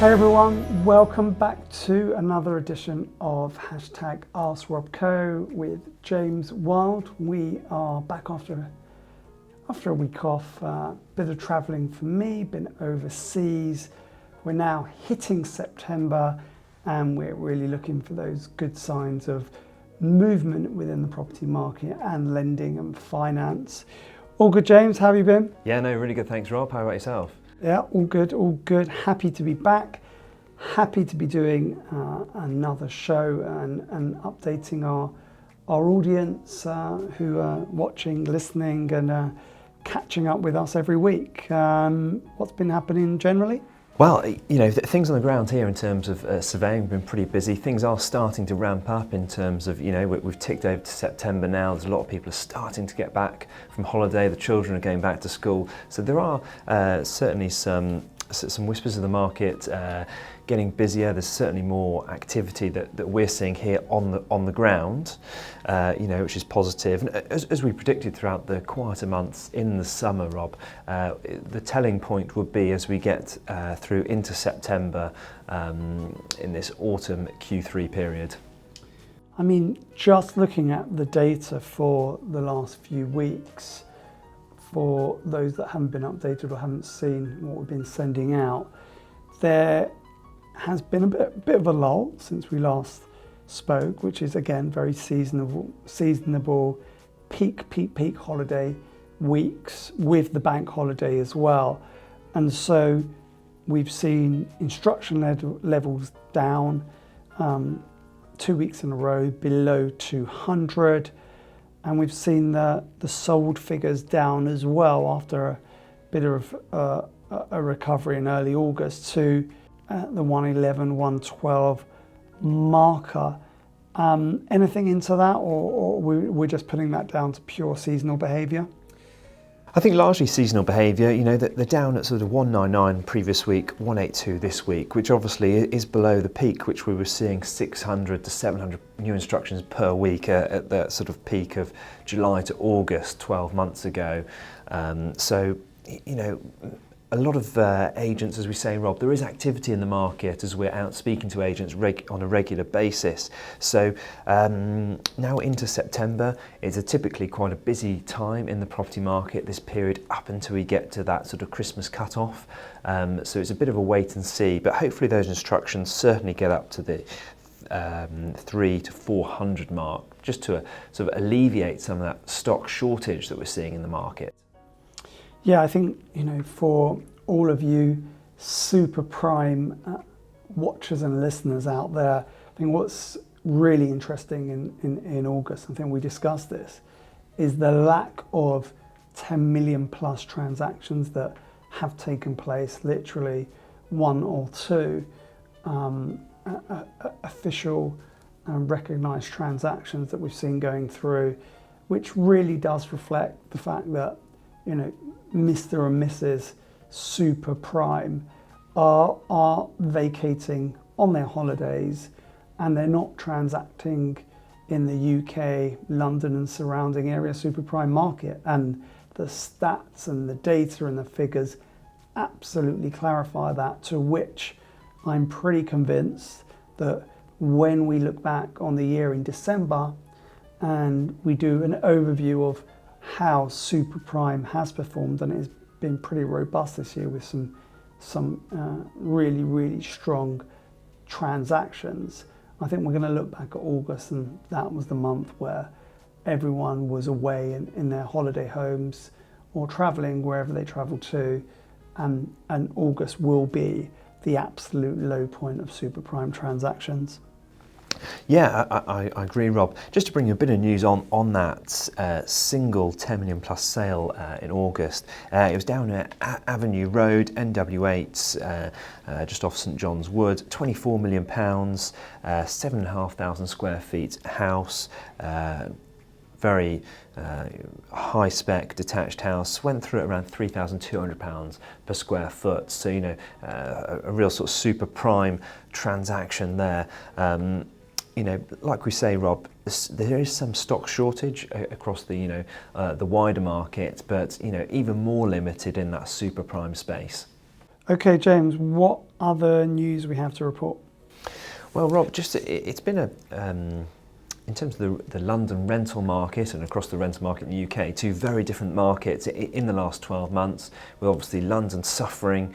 Hey everyone, welcome back to another edition of #AskROBCO with James Wild. We are back after a week off, bit of travelling for me, been overseas. We're now hitting September and we're really looking for those good signs of movement within the property market and lending and finance. All good, James, how have you been? Yeah, no, really good, thanks Rob. How about yourself? Yeah, all good, all good. Happy to be back. Happy to be doing another show and updating our audience who are watching, listening and catching up with us every week. What's been happening generally? Well, you know, things on the ground here in terms of surveying have been pretty busy. Things are starting to ramp up in terms of, you know, we've ticked over to September now. There's a lot of people are starting to get back from holiday. The children are going back to school. So there are certainly some whispers of the market getting busier. There's certainly more activity that we're seeing here on the ground, you know, which is positive. And as we predicted throughout the quieter months in the summer, Rob, the telling point would be as we get through into September in this autumn Q3 period. I mean, just looking at the data for the last few weeks, for those that haven't been updated or haven't seen what we've been sending out, there has been a bit of a lull since we last spoke, which is again very seasonable peak holiday weeks with the bank holiday as well. And so we've seen instruction levels down 2 weeks in a row below 200. And we've seen the sold figures down as well after a bit of a recovery in early August to the 111, 112 marker. Anything into that, or we're just putting that down to pure seasonal behaviour? I think largely seasonal behaviour. You know, they're down at sort of 199 previous week, 182 this week, which obviously is below the peak, which we were seeing 600 to 700 new instructions per week at the sort of peak of July to August 12 months ago. So, you know, a lot of agents, as we say, Rob, there is activity in the market as we're out speaking to agents on a regular basis. So now into September, it's typically quite a busy time in the property market, this period up until we get to that sort of Christmas cut-off. So it's a bit of a wait and see, but hopefully those instructions certainly get up to the 300 to 400 mark, just to sort of alleviate some of that stock shortage that we're seeing in the market. Yeah, I think, you know, for all of you super prime watchers and listeners out there, I think what's really interesting in August, I think we discussed this, is the lack of 10 million plus transactions that have taken place, literally one or two official and recognised transactions that we've seen going through, which really does reflect the fact that, you know, Mr. and Mrs. super prime are vacating on their holidays and they're not transacting in the UK, London and surrounding area super prime market. And the stats and the data and the figures absolutely clarify that, to which I'm pretty convinced that when we look back on the year in December and we do an overview of how super prime has performed, and it has been pretty robust this year with some really strong transactions. I think we're going to look back at August, and that was the month where everyone was away in their holiday homes or travelling wherever they travelled to, and August will be the absolute low point of super prime transactions. Yeah, I agree, Rob. Just to bring you a bit of news on that single 10 million plus sale in August. It was down at Avenue Road, NW8, just off St John's Wood. £24 million, 7,500 square feet house. Very high spec detached house, went through at around £3,200 per square foot. So, you know, a real sort of super prime transaction there. You know, like we say, Rob, there is some stock shortage across the, you know, the wider market, but, you know, even more limited in that super prime space. Okay, James, what other news we have to report? Well, Rob, it's been in terms of the London rental market and across the rental market in the UK, two very different markets in the last 12 months, with obviously London suffering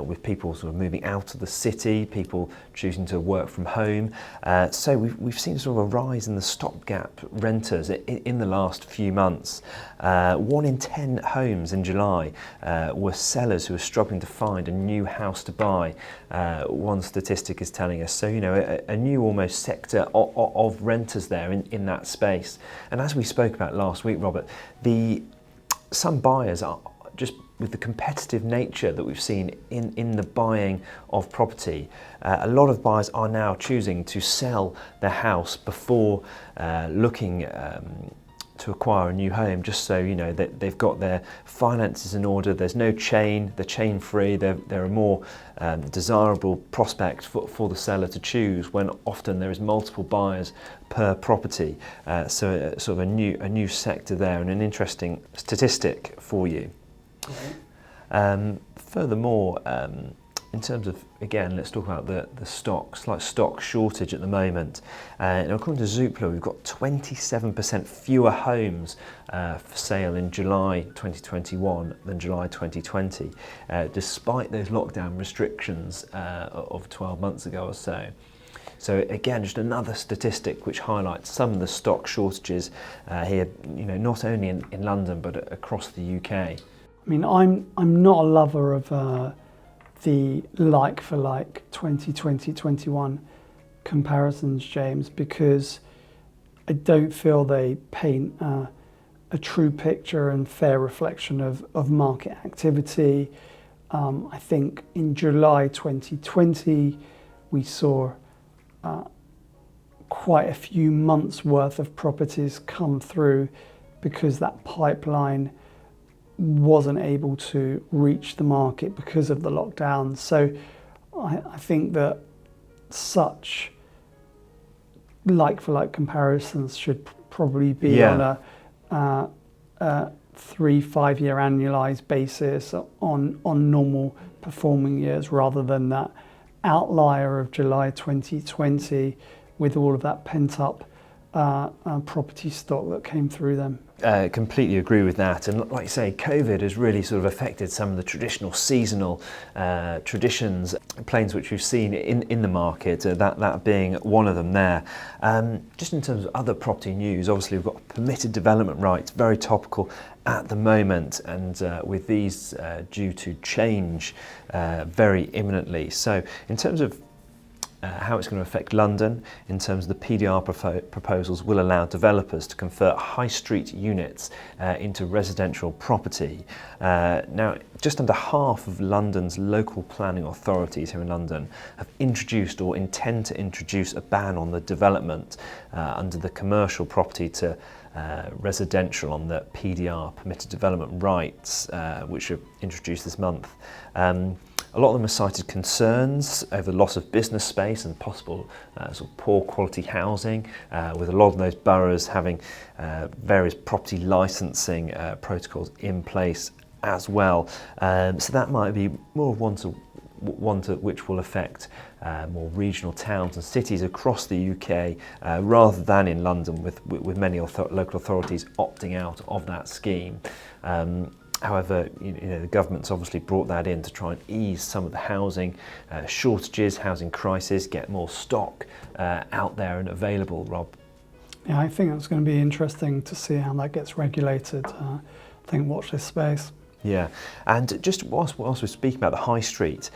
with people sort of moving out of the city, people choosing to work from home. So we've seen sort of a rise in the stopgap renters in the last few months. 1 in 10 homes in July were sellers who were struggling to find a new house to buy, one statistic is telling us. So, a new almost sector of renters there in that space. And as we spoke about last week, Robert, some buyers are just, with the competitive nature that we've seen in the buying of property, a lot of buyers are now choosing to sell their house before looking to acquire a new home, just so that they've got their finances in order. There's no chain, they're chain free, they're a more desirable prospect for the seller to choose when often there is multiple buyers per property. So sort of a new sector there, and an interesting statistic for you. Furthermore, in terms of, again, let's talk about the slight stock shortage at the moment. According to Zoopla, we've got 27% fewer homes for sale in July 2021 than July 2020, despite those lockdown restrictions of 12 months ago or so. So again, just another statistic which highlights some of the stock shortages here, not only in London but across the UK. I mean, I'm not a lover of the like-for-like 2020-21 comparisons, James, because I don't feel they paint a true picture and fair reflection of market activity. I think in July 2020 we saw quite a few months worth of properties come through because that pipeline wasn't able to reach the market because of the lockdown. So I think that such like-for-like comparisons should probably be on a 3-5 year annualized basis on normal performing years, rather than that outlier of July 2020 with all of that pent-up property stock that came through them. Completely agree with that, and like you say, COVID has really sort of affected some of the traditional seasonal traditions, planes which we've seen in the market, that being one of them there. Just in terms of other property news, obviously we've got permitted development rights, very topical at the moment, and with these due to change very imminently. So in terms of how it's going to affect London, in terms of the PDR proposals will allow developers to convert high street units into residential property. Now, just under half of London's local planning authorities here in London have introduced or intend to introduce a ban on the development under the commercial property to residential on the PDR, permitted development rights, which are introduced this month. A lot of them have cited concerns over the loss of business space and possible sort of poor quality housing, with a lot of those boroughs having various property licensing protocols in place as well. So that might be more of one to which will affect more regional towns and cities across the UK, rather than in London, with many local authorities opting out of that scheme. However, the government's obviously brought that in to try and ease some of the housing shortages, housing crisis, get more stock out there and available, Rob. Yeah, I think it's going to be interesting to see how that gets regulated. I think watch this space. Yeah, and just whilst we're speaking about the high street,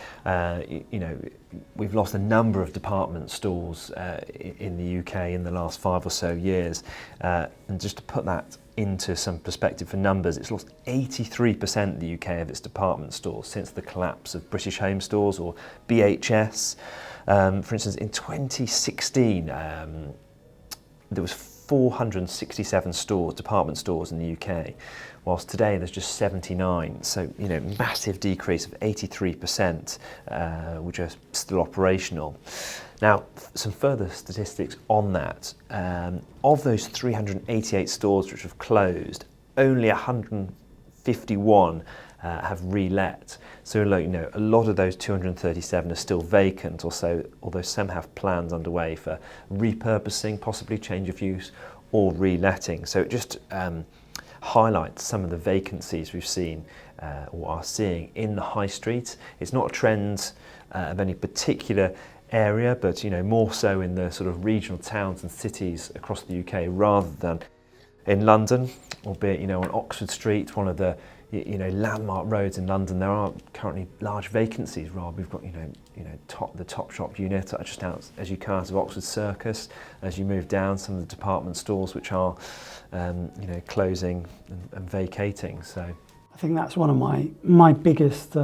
we've lost a number of department stores in the UK in the last 5 or so years, and just to put that into some perspective for numbers, it's lost 83% in the UK of its department stores since the collapse of British Home Stores, or BHS. For instance, in 2016, there was 467 department stores in the UK, whilst today there's just 79. So, massive decrease of 83%, which are still operational. Now, some further statistics on that. Of those 388 stores which have closed, only 151 have re-let. So look, a lot of those 237 are still vacant, although some have plans underway for repurposing, possibly change of use, or re-letting. So it just highlights some of the vacancies we've seen or are seeing in the high street. It's not a trend of any particular area, but more so in the sort of regional towns and cities across the UK rather than in London, albeit on Oxford Street, one of the landmark roads in London. There are currently large vacancies. Rob, we've got the Topshop unit just out as you come out of Oxford Circus. As you move down, some of the department stores which are closing and vacating. So I think that's one of my biggest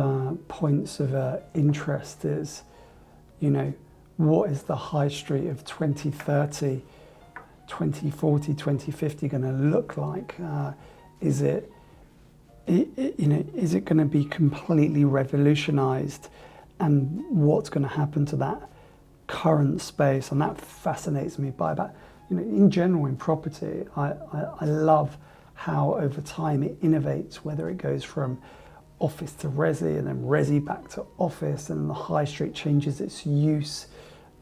points of interest is, what is the high street of 2030, 2040, 2050 going to look like? Is it going to be completely revolutionised? And what's going to happen to that current space? And that fascinates me in general in property. I love how over time it innovates, whether it goes from office to resi and then resi back to office, and the high street changes its use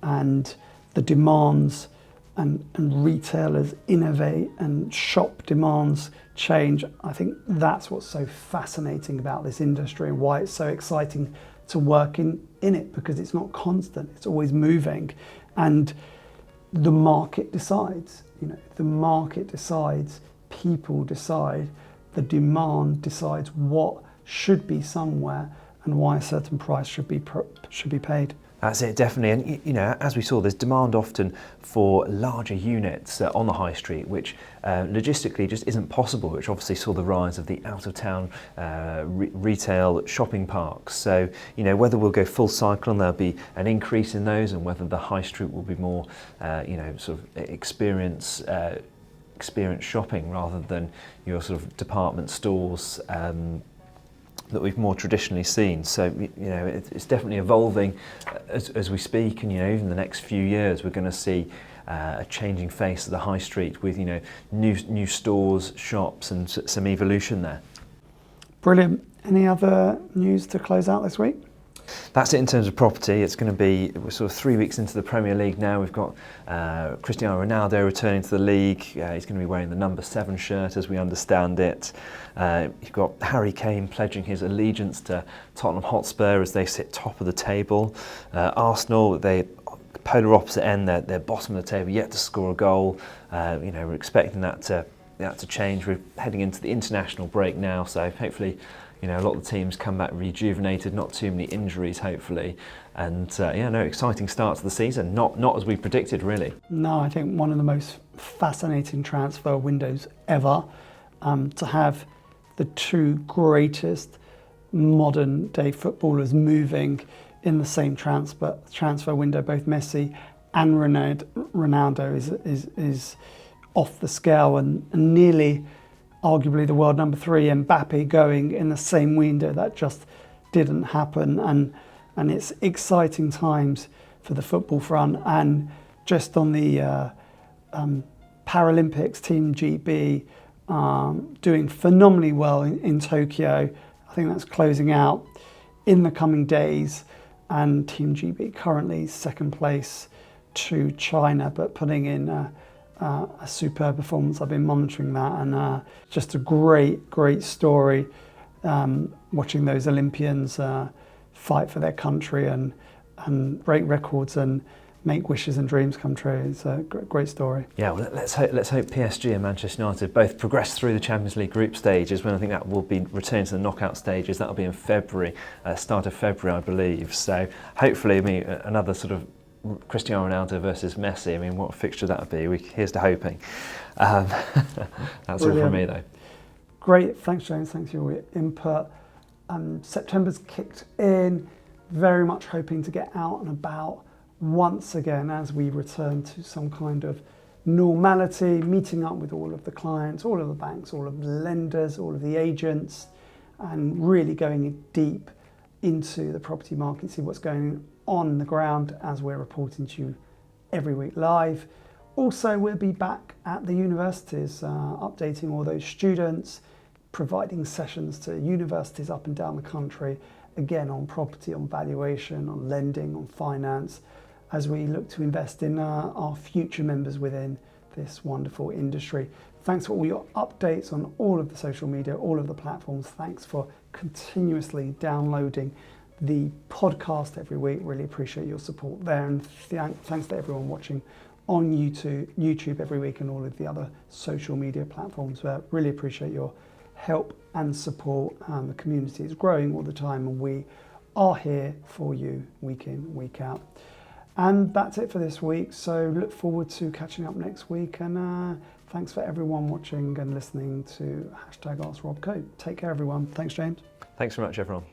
and the demands and retailers innovate and shop demands change. I think that's what's so fascinating about this industry and why it's so exciting to work in it, because it's not constant, it's always moving, and the market decides. The market decides, people decide, the demand decides what should be somewhere and why a certain price should be paid. That's it, definitely. And as we saw, there's demand often for larger units on the high street, which logistically just isn't possible, which obviously saw the rise of the out-of-town retail shopping parks. So, whether we'll go full cycle and there'll be an increase in those, and whether the high street will be more, sort of experience shopping rather than your sort of department stores that we've more traditionally seen. So it's definitely evolving as we speak, and even the next few years we're going to see a changing face of the high street with new stores, shops, and some evolution there. Brilliant. Any other news to close out this week? That's it in terms of property. It's going to be, we're sort of 3 weeks into the Premier League now. We've got Cristiano Ronaldo returning to the league. He's going to be wearing the number 7 shirt as we understand it. You've got Harry Kane pledging his allegiance to Tottenham Hotspur as they sit top of the table. Arsenal, they polar opposite end, they're bottom of the table, yet to score a goal. We're expecting that to change. We're heading into the international break now, so hopefully a lot of the teams come back rejuvenated, not too many injuries, hopefully. And exciting start to the season. Not as we predicted, really. No, I think one of the most fascinating transfer windows ever. To have the two greatest modern day footballers moving in the same transfer window, both Messi and Ronaldo is off the scale, and nearly arguably the world number 3, Mbappe, going in the same window. That just didn't happen, and it's exciting times for the football front. And just on the Paralympics, Team GB doing phenomenally well in Tokyo. I think that's closing out in the coming days, and Team GB currently second place to China, but putting in a superb performance. I've been monitoring that, and just a great story, watching those Olympians fight for their country and break records and make wishes and dreams come true. It's a great story. Yeah, well, let's hope PSG and Manchester United both progress through the Champions League group stages, when I think that will be returning to the knockout stages. That'll be in February, start of February, I believe. So hopefully, another sort of Cristiano Ronaldo versus Messi. What a fixture that would be. Here's to hoping. That's Brilliant. All from me, though. Great. Thanks, James. Thanks for your input. September's kicked in. Very much hoping to get out and about once again as we return to some kind of normality, meeting up with all of the clients, all of the banks, all of the lenders, all of the agents, and really going deep into the property market, see what's going on the ground as we're reporting to you every week live. Also, we'll be back at the universities, updating all those students, providing sessions to universities up and down the country, again on property, on valuation, on lending, on finance, as we look to invest in our future members within this wonderful industry. Thanks for all your updates on all of the social media, all of the platforms. Thanks for continuously downloading the podcast every week. Really appreciate your support there. And thanks to everyone watching on YouTube every week and all of the other social media platforms. Really appreciate your help and support. The community is growing all the time and we are here for you week in, week out. And that's it for this week. So look forward to catching up next week. And thanks for everyone watching and listening to #AskRobCo. Take care, everyone. Thanks, James. Thanks very much, everyone.